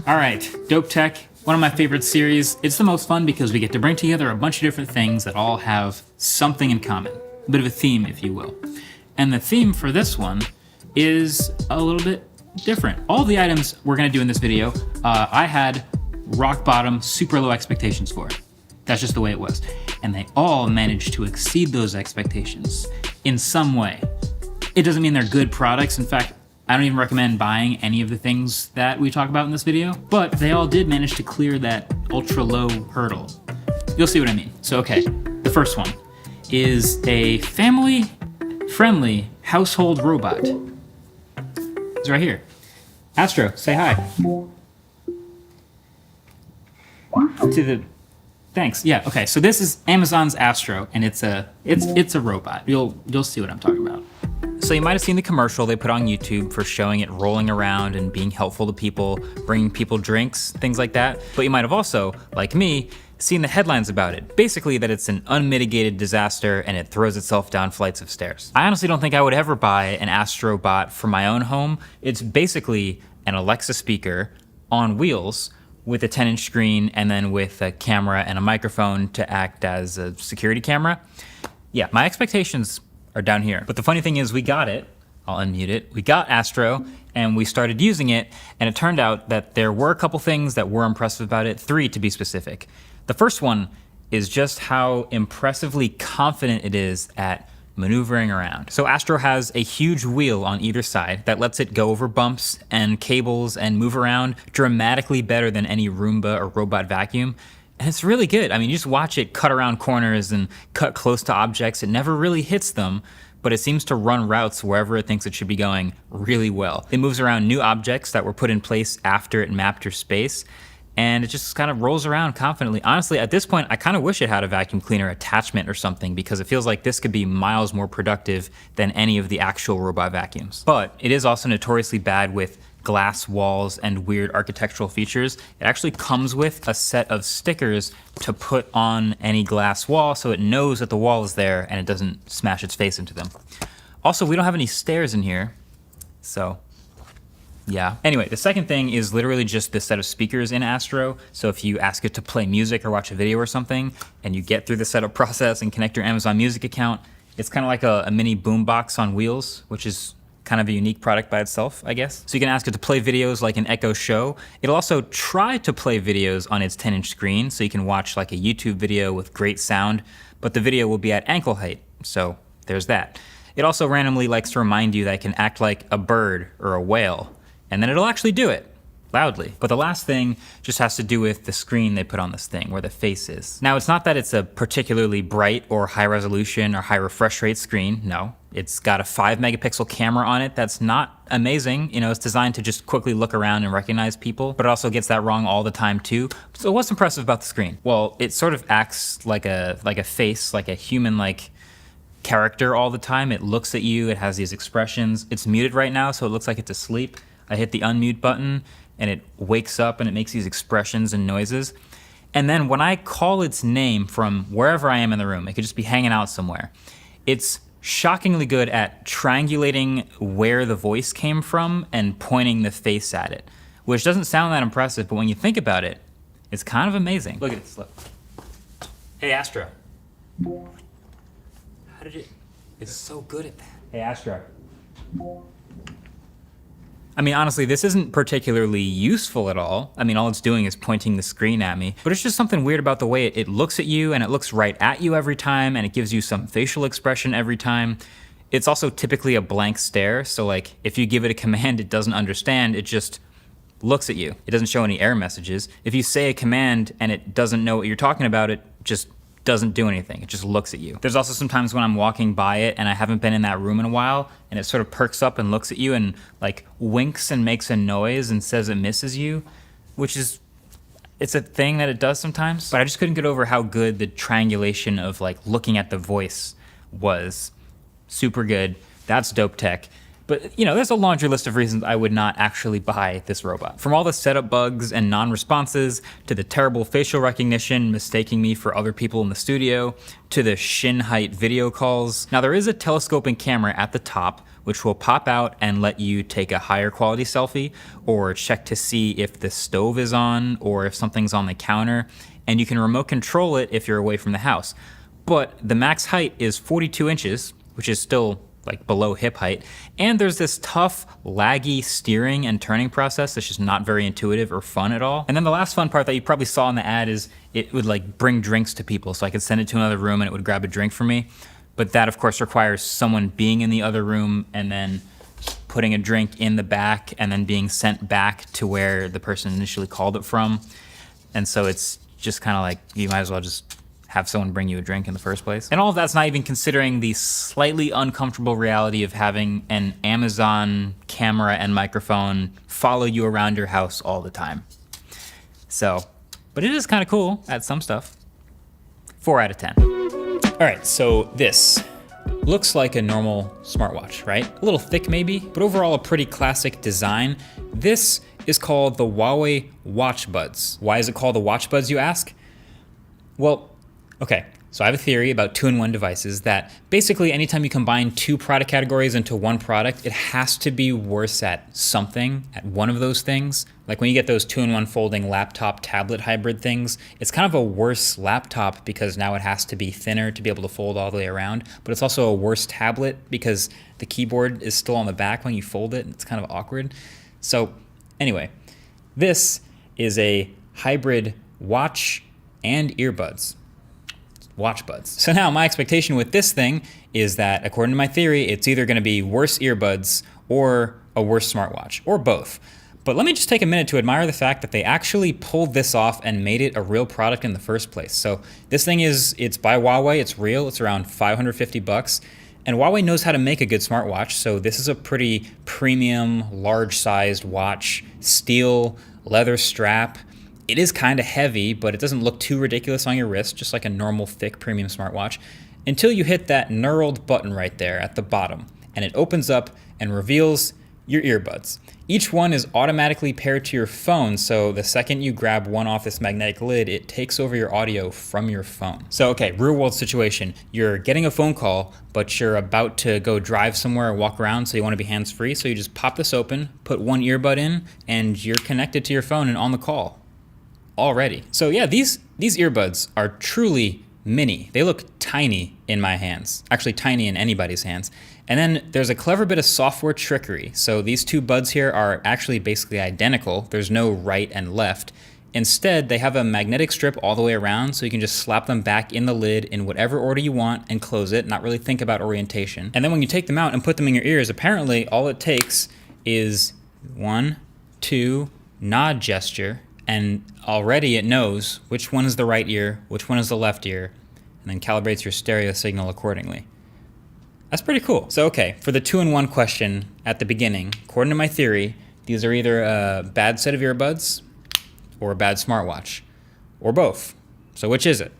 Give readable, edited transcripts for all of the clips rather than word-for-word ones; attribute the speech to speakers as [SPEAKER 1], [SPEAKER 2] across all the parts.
[SPEAKER 1] All right, Dope Tech, one of my favorite series. It's the most fun because we get to bring together a bunch of different things that all have something in common. A bit of a theme, if you will. And the theme for this one is a little bit different. All the items we're gonna do in this video, I had rock bottom, super low expectations for. That's just the way it was. And they all managed to exceed those expectations in some way. It doesn't mean they're good products. In fact, I don't even recommend buying any of the things that we talk about in this video, but they all did manage to clear that ultra low hurdle. You'll see what I mean. So, okay, the first one is a family-friendly household robot. It's right here. Astro, say hi. Thanks. Yeah. Okay. So this is Amazon's Astro, and it's a robot. You'll see what I'm talking about. So you might have seen the commercial they put on YouTube for showing it rolling around and being helpful to people, bringing people drinks, things like that. But you might have also, like me, seen the headlines about it. Basically that it's an unmitigated disaster and it throws itself down flights of stairs. I honestly don't think I would ever buy an Astro bot for my own home. It's basically an Alexa speaker on wheels with a 10-inch screen and then with a camera and a microphone to act as a security camera. Yeah, my expectations are down here. But the funny thing is we got it, I'll unmute it, we got Astro and we started using it, and it turned out that there were a couple things that were impressive about it, 3 to be specific. The first one is just how impressively confident it is at maneuvering around. So Astro has a huge wheel on either side that lets it go over bumps and cables and move around dramatically better than any Roomba or robot vacuum. And it's really good. I mean, you just watch it cut around corners and cut close to objects. It never really hits them, but it seems to run routes wherever it thinks it should be going really well. It moves around new objects that were put in place after it mapped your space, and it just kind of rolls around confidently. Honestly, at this point, I kind of wish it had a vacuum cleaner attachment or something, because it feels like this could be miles more productive than any of the actual robot vacuums. But it is also notoriously bad with glass walls and weird architectural features. It actually comes with a set of stickers to put on any glass wall so it knows that the wall is there and it doesn't smash its face into them. Also, we don't have any stairs in here, so yeah. Anyway, the second thing is literally just this set of speakers in Astro. So if you ask it to play music or watch a video or something, and you get through the setup process and connect your Amazon Music account, it's kind of like a mini boombox on wheels, which is kind of a unique product by itself, I guess. So you can ask it to play videos like an Echo Show. It'll also try to play videos on its 10-inch screen, so you can watch like a YouTube video with great sound, but the video will be at ankle height, so there's that. It also randomly likes to remind you that it can act like a bird or a whale, and then it'll actually do it loudly. But the last thing just has to do with the screen they put on this thing, where the face is. Now, it's not that it's a particularly bright or high resolution or high refresh rate screen, no. It's got a 5-megapixel camera on it that's not amazing. You know, it's designed to just quickly look around and recognize people, but it also gets that wrong all the time too. So what's impressive about the screen? Well, it sort of acts like a face, like a human-like character all the time. It looks at you, it has these expressions. It's muted right now, so it looks like it's asleep. I hit the unmute button and it wakes up and it makes these expressions and noises. And then when I call its name from wherever I am in the room, it could just be hanging out somewhere, it's shockingly good at triangulating where the voice came from and pointing the face at it, which doesn't sound that impressive, but when you think about it, it's kind of amazing. Look at this, look. Hey, Astro. How did it? It's so good at that. Hey, Astro. I mean, honestly, this isn't particularly useful at all. I mean, all it's doing is pointing the screen at me, but it's just something weird about the way it looks at you, and it looks right at you every time, and it gives you some facial expression every time. It's also typically a blank stare, so like, if you give it a command it doesn't understand, it just looks at you. It doesn't show any error messages. If you say a command and it doesn't know what you're talking about, it just doesn't do anything. It just looks at you. There's also sometimes when I'm walking by it and I haven't been in that room in a while, and it sort of perks up and looks at you and like winks and makes a noise and says it misses you, which is, it's a thing that it does sometimes. But I just couldn't get over how good the triangulation of like looking at the voice was. Super good. That's Dope Tech. But, there's a laundry list of reasons I would not actually buy this robot. From all the setup bugs and non-responses, to the terrible facial recognition mistaking me for other people in the studio, to the shin height video calls. Now, there is a telescoping camera at the top, which will pop out and let you take a higher quality selfie, or check to see if the stove is on, or if something's on the counter, and you can remote control it if you're away from the house. But the max height is 42 inches, which is still like below hip height. And there's this tough, laggy steering and turning process that's just not very intuitive or fun at all. And then the last fun part that you probably saw in the ad is it would like bring drinks to people. So I could send it to another room and it would grab a drink for me. But that of course requires someone being in the other room and then putting a drink in the back and then being sent back to where the person initially called it from. And so it's just kind of like, you might as well just have someone bring you a drink in the first place. And all of that's not even considering the slightly uncomfortable reality of having an Amazon camera and microphone follow you around your house all the time. So, but it is kind of cool at some stuff. 4 out of 10. All right, so this looks like a normal smartwatch, right? A little thick maybe, but overall a pretty classic design. This is called the Huawei Watch Buds. Why is it called the Watch Buds, you ask? Well, okay, so I have a theory about two-in-one devices that basically anytime you combine two product categories into one product, it has to be worse at something, at one of those things. Like when you get those two-in-one folding laptop tablet hybrid things, it's kind of a worse laptop because now it has to be thinner to be able to fold all the way around, but it's also a worse tablet because the keyboard is still on the back when you fold it, and it's kind of awkward. So anyway, this is a hybrid watch and earbuds. Watch buds. So now my expectation with this thing is that, according to my theory, it's either gonna be worse earbuds or a worse smartwatch, or both. But let me just take a minute to admire the fact that they actually pulled this off and made it a real product in the first place. So this thing it's by Huawei, it's real, it's around 550 bucks. And Huawei knows how to make a good smartwatch, so this is a pretty premium, large-sized watch, steel, leather strap. It is kind of heavy, but it doesn't look too ridiculous on your wrist, just like a normal thick premium smartwatch, until you hit that knurled button right there at the bottom, and it opens up and reveals your earbuds. Each one is automatically paired to your phone, so the second you grab one off this magnetic lid, it takes over your audio from your phone. So okay, real world situation. You're getting a phone call, but you're about to go drive somewhere or walk around, so you want to be hands-free, so you just pop this open, put one earbud in, and you're connected to your phone and on the call already. So yeah, these earbuds are truly mini. They look tiny in my hands, actually tiny in anybody's hands. And then there's a clever bit of software trickery. So these two buds here are actually basically identical. There's no right and left. Instead, they have a magnetic strip all the way around, so you can just slap them back in the lid in whatever order you want and close it, not really think about orientation. And then when you take them out and put them in your ears, apparently all it takes is 1, 2, nod gesture, and already it knows which one is the right ear, which one is the left ear, and then calibrates your stereo signal accordingly. That's pretty cool. So okay, for the two-in-one question at the beginning, according to my theory, these are either a bad set of earbuds or a bad smartwatch, or both. So which is it?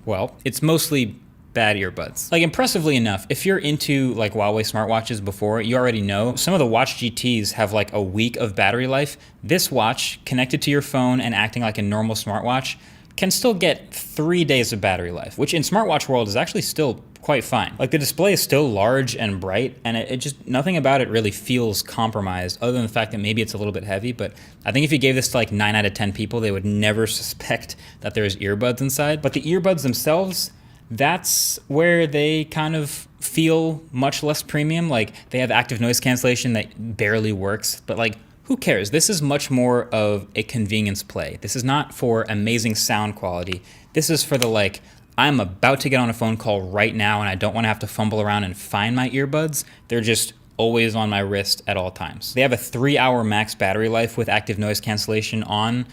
[SPEAKER 1] Well, it's mostly bad earbuds. Like, impressively enough, if you're into like Huawei smartwatches before, you already know some of the Watch GTs have like a week of battery life. This watch, connected to your phone and acting like a normal smartwatch, can still get 3 days of battery life, which in smartwatch world is actually still quite fine. Like, the display is still large and bright, and it just, nothing about it really feels compromised, other than the fact that maybe it's a little bit heavy. But I think if you gave this to like 9 out of 10 people, they would never suspect that there's earbuds inside. But the earbuds themselves, that's where they kind of feel much less premium. Like, they have active noise cancellation that barely works, but like, who cares? This is much more of a convenience play. This is not for amazing sound quality. This is for the like, I'm about to get on a phone call right now and I don't want to have to fumble around and find my earbuds. They're just always on my wrist at all times. They have a 3-hour max battery life with active noise cancellation on.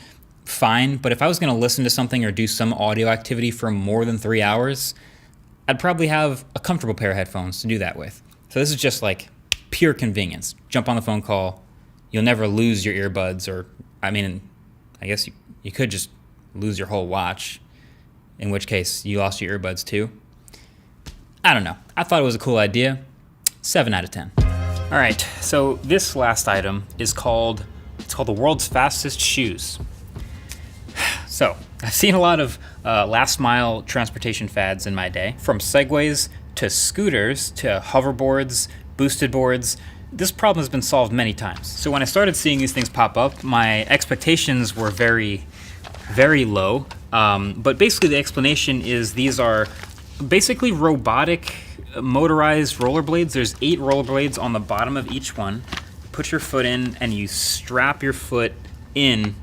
[SPEAKER 1] Fine, but if I was going to listen to something or do some audio activity for more than 3 hours, I'd probably have a comfortable pair of headphones to do that with. So this is just like pure convenience. Jump on the phone call. You'll never lose your earbuds, or, I mean, I guess you could just lose your whole watch, in which case you lost your earbuds too. I don't know. I thought it was a cool idea. 7 out of 10. All right, so this last item is called the world's fastest shoes. So I've seen a lot of last mile transportation fads in my day, from Segways to scooters to hoverboards, boosted boards. This problem has been solved many times. So when I started seeing these things pop up, my expectations were very, very low. But basically the explanation is these are basically robotic motorized rollerblades. There's 8 rollerblades on the bottom of each one. Put your foot in and you strap your foot in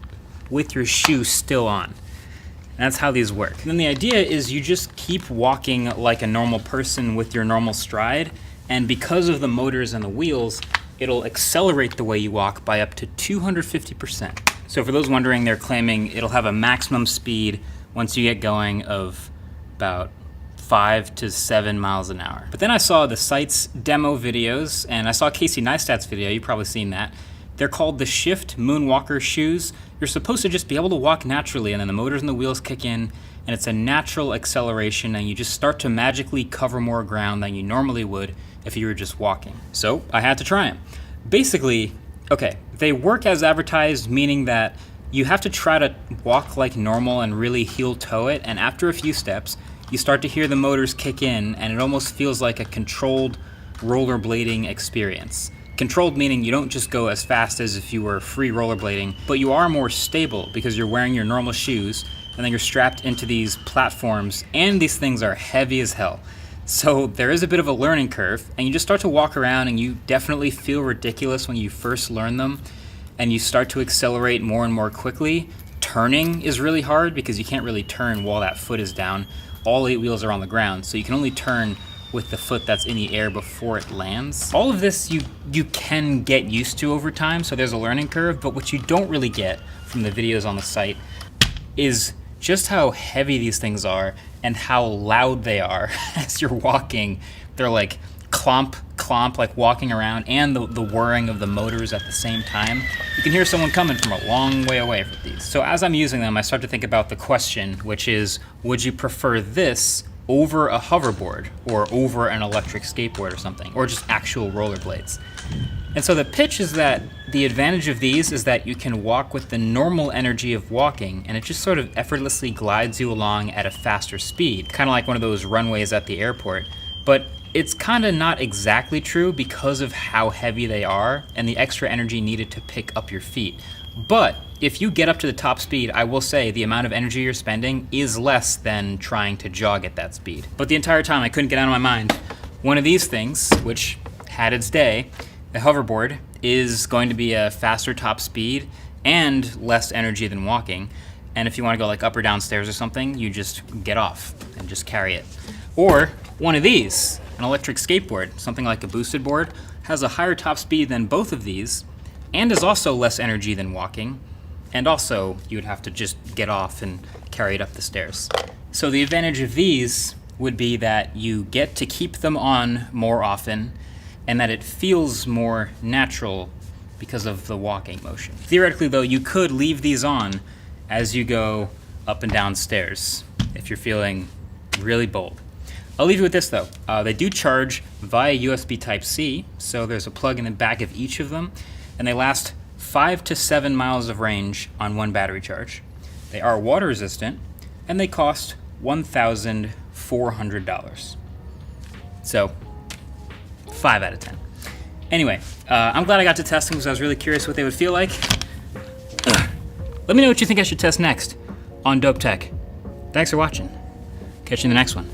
[SPEAKER 1] with your shoe still on. And that's how these work. And then the idea is you just keep walking like a normal person with your normal stride, and because of the motors and the wheels, it'll accelerate the way you walk by up to 250%. So for those wondering, they're claiming it'll have a maximum speed once you get going of about 5 to 7 miles an hour. But then I saw the site's demo videos, and I saw Casey Neistat's video. You've probably seen that. They're called the Shift Moonwalker shoes. You're supposed to just be able to walk naturally, and then the motors and the wheels kick in, and it's a natural acceleration, and you just start to magically cover more ground than you normally would if you were just walking. So I had to try them. Basically, okay, they work as advertised, meaning that you have to try to walk like normal and really heel toe it, and after a few steps, you start to hear the motors kick in, and it almost feels like a controlled rollerblading experience. Controlled meaning you don't just go as fast as if you were free rollerblading, but you are more stable because you're wearing your normal shoes, and then you're strapped into these platforms, and these things are heavy as hell. So there is a bit of a learning curve, and you just start to walk around, and you definitely feel ridiculous when you first learn them, and you start to accelerate more and more quickly. Turning is really hard because you can't really turn while that foot is down. All 8 wheels are on the ground, so you can only turn with the foot that's in the air before it lands. All of this you can get used to over time, so there's a learning curve, but what you don't really get from the videos on the site is just how heavy these things are and how loud they are as you're walking. They're like clomp, like walking around, and the whirring of the motors at the same time. You can hear someone coming from a long way away with these. So as I'm using them, I start to think about the question, which is, would you prefer this over a hoverboard or over an electric skateboard or something, or just actual rollerblades? And so the pitch is that the advantage of these is that you can walk with the normal energy of walking, and it just sort of effortlessly glides you along at a faster speed, kind of like one of those runways at the airport. But it's kind of not exactly true because of how heavy they are and the extra energy needed to pick up your feet. But if you get up to the top speed, I will say the amount of energy you're spending is less than trying to jog at that speed. But the entire time I couldn't get out of my mind, one of these things, which had its day, the hoverboard, is going to be a faster top speed and less energy than walking. And if you want to go like up or downstairs or something, you just get off and just carry it. Or one of these, an electric skateboard, something like a boosted board, has a higher top speed than both of these and is also less energy than walking. And also, you would have to just get off and carry it up the stairs. So the advantage of these would be that you get to keep them on more often, and that it feels more natural because of the walking motion. Theoretically though, you could leave these on as you go up and down stairs if you're feeling really bold. I'll leave you with this though. They do charge via USB Type-C, so there's a plug in the back of each of them, and they last 5 to 7 miles of range on one battery charge. They are water resistant, and they cost $1,400. So, 5 out of 10. Anyway, I'm glad I got to test them because I was really curious what they would feel like. Let me know what you think I should test next on Dope Tech. Thanks for watching. Catch you in the next one.